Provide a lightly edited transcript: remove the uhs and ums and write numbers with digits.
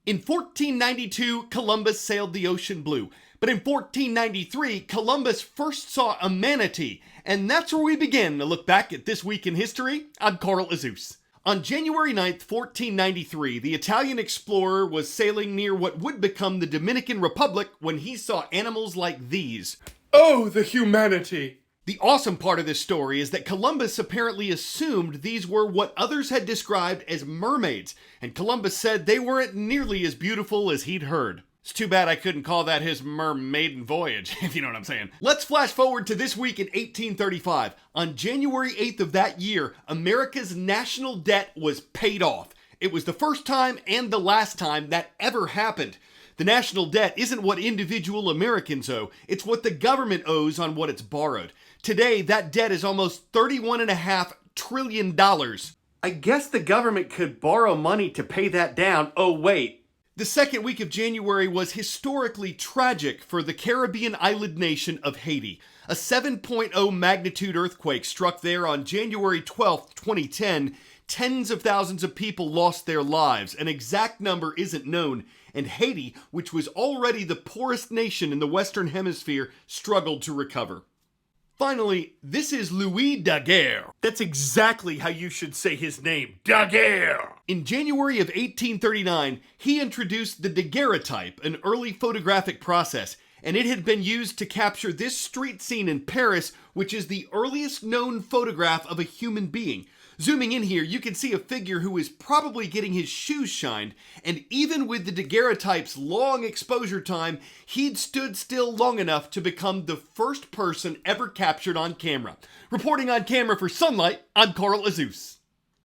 In 1492, Columbus sailed the ocean blue. But in 1493, Columbus first saw a manatee. And that's where we begin to look back at This Week in History. I'm Carl Azuz. On January 9th, 1493, the Italian explorer was sailing near what would become the Dominican Republic when he saw animals like these. Oh, the humanity! The awesome part of this story is that Columbus apparently assumed these were what others had described as mermaids, and Columbus said they weren't nearly as beautiful as he'd heard. It's too bad I couldn't call that his mermaiden voyage, if you know what I'm saying. Let's flash forward to this week in 1835. On January 8th of that year, America's national debt was paid off. It was the first time and the last time that ever happened. The national debt isn't what individual Americans owe, it's what the government owes on what it's borrowed. Today, that debt is almost $31.5 trillion. I guess the government could borrow money to pay that down. Oh, wait. The second week of January was historically tragic for the Caribbean island nation of Haiti. A 7.0 magnitude earthquake struck there on January 12, 2010. Tens of thousands of people lost their lives. An exact number isn't known. And Haiti, which was already the poorest nation in the Western Hemisphere, struggled to recover. Finally, this is Louis Daguerre. That's exactly how you should say his name, Daguerre. In January of 1839, he introduced the daguerreotype, an early photographic process, and it had been used to capture this street scene in Paris, which is the earliest known photograph of a human being. Zooming in here, you can see a figure who is probably getting his shoes shined, and even with the daguerreotype's long exposure time, he'd stood still long enough to become the first person ever captured on camera. Reporting on camera for Sonlight, I'm Carl Azuz.